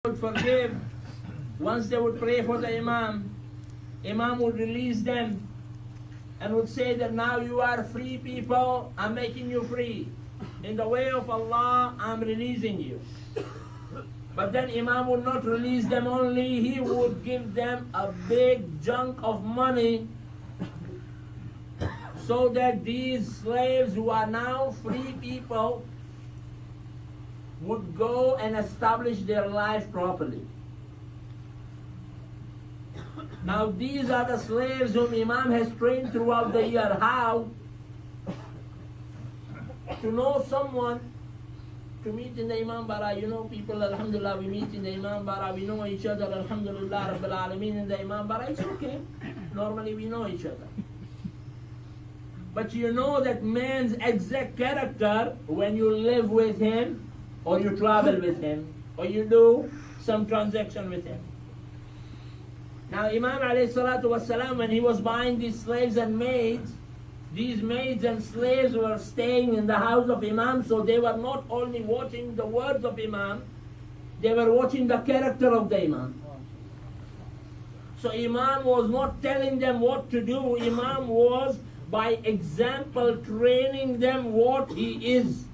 would forgive, once they would pray for the Imam, Imam would release them and would say that now you are free people, I'm making you free. In the way of Allah, I'm releasing you. But then Imam would not release them only, he would give them a big chunk of money so that these slaves who are now free people would go and establish their life properly. Now these are the slaves whom Imam has trained throughout the year. How? To know someone, to meet in the Imam Bara. You know people, alhamdulillah, we meet in the Imam Bara, we know each other, alhamdulillah, Rabbil Alameen, in the Imam Bara, it's okay. Normally we know each other. But you know that man's exact character when you live with him, or you travel with him, or you do some transaction with him. Now Imam alayhi salatu wasalam, when he was buying these slaves and maids, these maids and slaves were staying in the house of Imam, so they were not only watching the words of Imam, they were watching the character of the Imam. So Imam was not telling them what to do, Imam was by example training them what he is.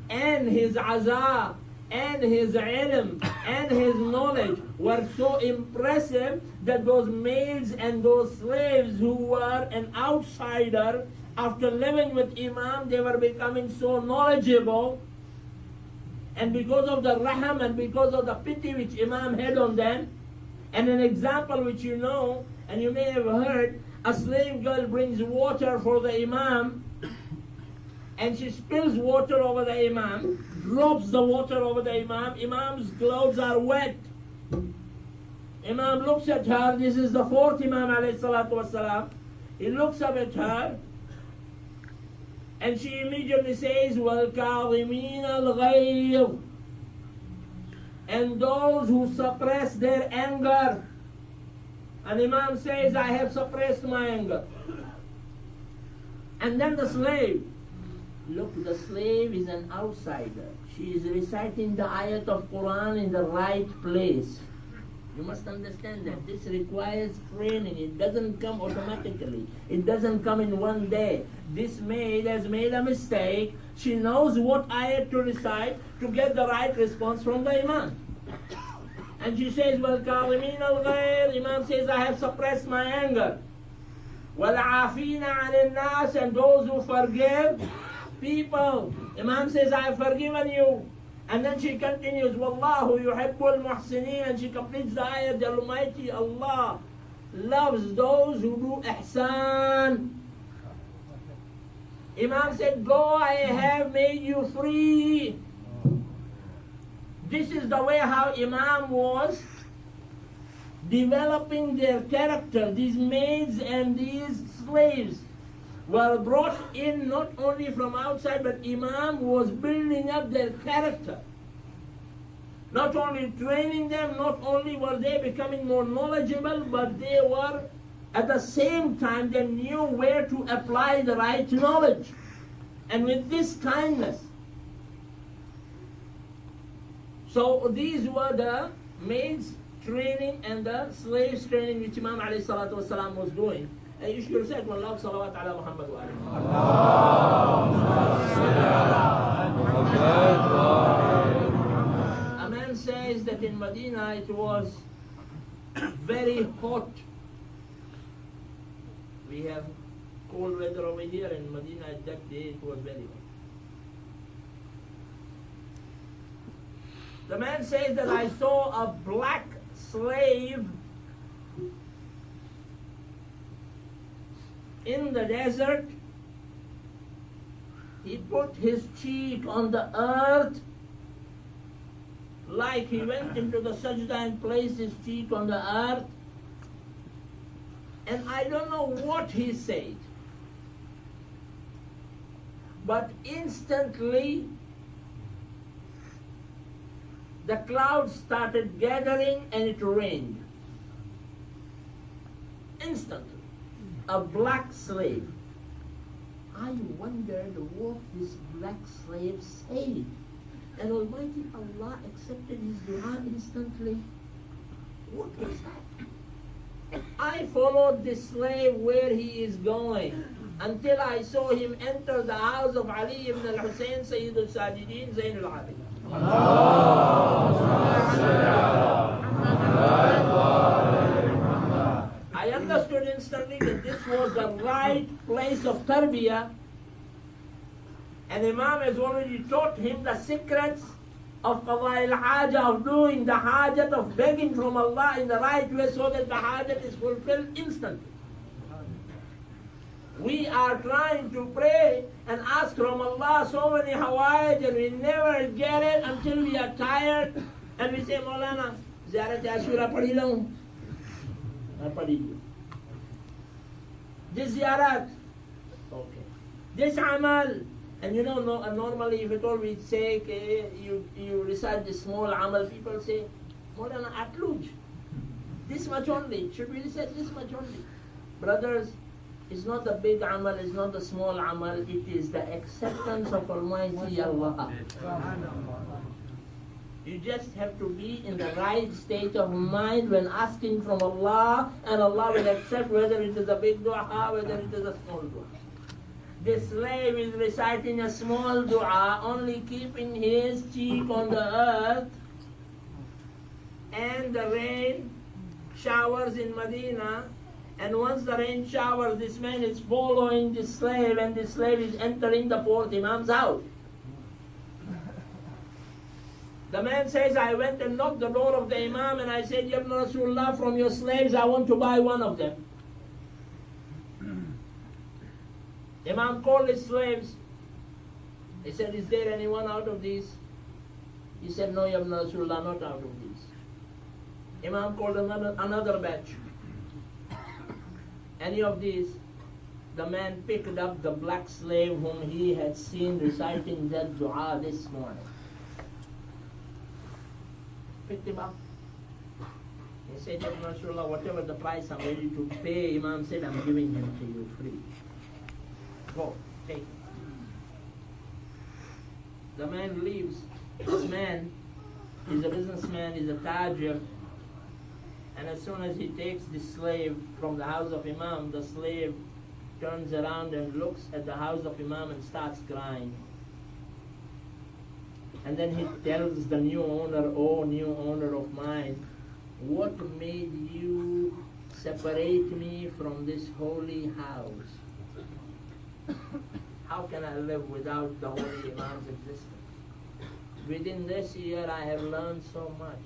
And his azaa, and his ilm, and his knowledge were so impressive that those maids and those slaves who were an outsider, after living with Imam, they were becoming so knowledgeable. And because of the raham and because of the pity which Imam had on them, and an example which you know, and you may have heard, a slave girl brings water for the Imam, and she spills water over the Imam, drops the water over the Imam, Imam's clothes are wet. Imam looks at her, this is the fourth Imam alayhi salatu wasalam, he looks up at her, and she immediately says, وَالْكَاظِمِينَ الْغَيْظِ, and those who suppress their anger. And Imam says, I have suppressed my anger. And then the slave, look, the slave is an outsider. She is reciting the ayat of Quran in the right place. You must understand that. This requires training. It doesn't come automatically. It doesn't come in one day. This maid has made a mistake. She knows what ayat to recite to get the right response from the Imam. And she says, وَالْكَاظِمِينَ الْغَيْظِ, Imam says, I have suppressed my anger. وَالْعَافِينَ عَنِ النَّاسِ, and those who forgive people. Imam says, I have forgiven you. And then she continues, وَاللَّهُ يُحِبُّ الْمُحْسِنِينَ, and she completes the ayat, the Almighty Allah loves those who do ihsan. Imam said, go, I have made you free. This is the way how Imam was developing their character. These maids and these slaves were brought in not only from outside, but Imam was building up their character. Not only training them, not only were they becoming more knowledgeable, but they were, at the same time, they knew where to apply the right knowledge. And with this kindness. So these were the maids training and the slaves training which Imam alayhi salatu wasalam was doing. And you should recite Wallahu salawat ala Muhammad wa alihi. A man says that in Medina it was very hot. We have cold weather over here. In Medina at that day it was very hot. The man says that I saw a black slave in the desert. He put his cheek on the earth, like he went into the sajda and placed his cheek on the earth. And I don't know what he said, but instantly the clouds started gathering and it rained. Instantly. A black slave. I wondered what this black slave said. and Almighty Allah accepted his dua instantly. What was that? I followed the slave where he is going until I saw him enter the house of Ali ibn al-Hussein, Sayyid al-Sajideen, Zain-ul-Abideen. I understood instantly that this was the right place of tarbiyah, and Imam has already taught him the secrets of qada al-haja, of doing the hajat, of begging from Allah in the right way so that the hajat is fulfilled instantly. We are trying to pray and ask from Allah so many hawaij, and we never get it until we are tired and we say, Maulana, ziyarat Ashura padhi laun. I padhi liyo. This ziyarat, okay. This amal, and you know, normally if at all we say, you recite this small amal, people say, Maulana, atluj. This much only. Should we recite this much only? Brothers, it's not the big amal, it's not the small amal, it is the acceptance of Almighty Allah. You just have to be in the right state of mind when asking from Allah, and Allah will accept whether it is a big dua, whether it is a small dua. The slave is reciting a small dua, only keeping his cheek on the earth, and the rain showers in Medina. And once the rain showers, this man is following the slave, and the slave is entering the fourth Imam's house. The man says, I went and knocked the door of the Imam, and I said, Ya Ibn Rasulullah, from your slaves, I want to buy one of them. Imam called his slaves. He said, is there anyone out of these? He said, no, Ya Ibn Rasulullah, not out of these. Imam called another batch. Any of these? The man picked up the black slave whom he had seen reciting that dua this morning. Picked him up. He said, Ya Ibn Rasulullah, whatever the price I'm ready to pay, Imam said, I'm giving him to you free. Go, take him. The man leaves. This man is a businessman, is a tajir. And as soon as he takes the slave from the house of Imam, the slave turns around and looks at the house of Imam and starts crying. And then he tells the new owner, oh, new owner of mine, what made you separate me from this holy house? How can I live without the holy Imam's existence? Within this year I have learned so much.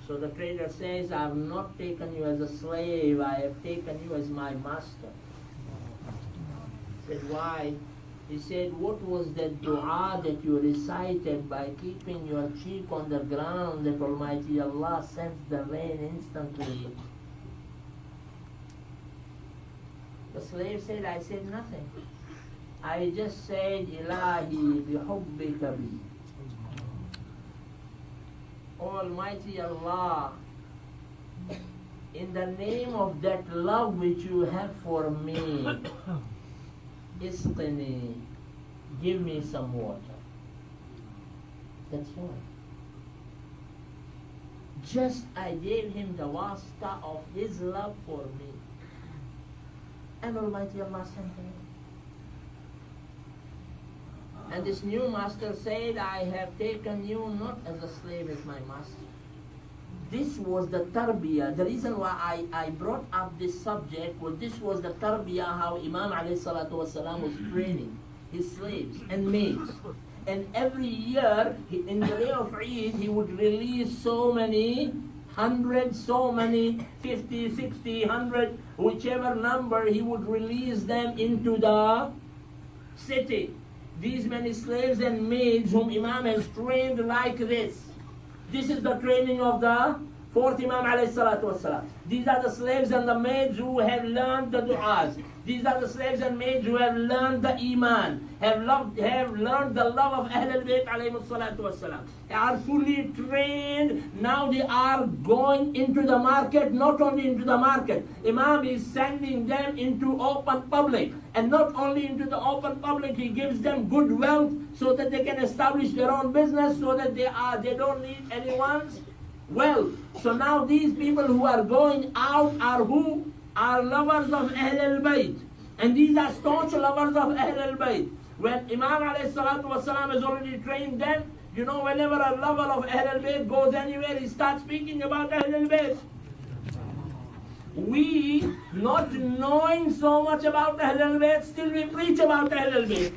So the trader says, I have not taken you as a slave, I have taken you as my master. He said, why? He said, what was that dua that you recited by keeping your cheek on the ground that Almighty Allah sends the rain instantly? The slave said, I said nothing. I just said, Ilahi bihubbika bi. Almighty Allah, in the name of that love which you have for me, isqini, give me some water. That's all. Just I gave him the wasta of his love for me. And Almighty Allah sent him. And this new master said, I have taken you not as a slave, as my master. This was the tarbiyah. The reason why I brought up this subject was this was the tarbiyah, how Imam ﷺ was training his slaves and maids. And every year, in the day of Eid, he would release so many 100, so many 50, 60, 100, whichever number, he would release them into the city. These many slaves and maids whom Imam has trained like this. This is the training of the Fourth Imam alayhi salatu wasalam. These are the slaves and the maids who have learned the du'as. These are the slaves and maids who have learned the iman, have learned the love of Ahlul Bayt alayhi salatu wasalam. They are fully trained. Now they are going into the market, not only into the market. Imam is sending them into open public. And not only into the open public, he gives them good wealth so that they can establish their own business, so that they don't need anyone's wealth. So now these people who are going out are who? Are lovers of Ahlul Bayt. And these are staunch lovers of Ahlul Bayt. When Imam alayhi salatu wasalam has already trained them, you know, whenever a lover of Ahlul Bayt goes anywhere, he starts speaking about Ahlul Bayt. We, not knowing so much about Ahlul Bayt, still we preach about Ahlul Bayt.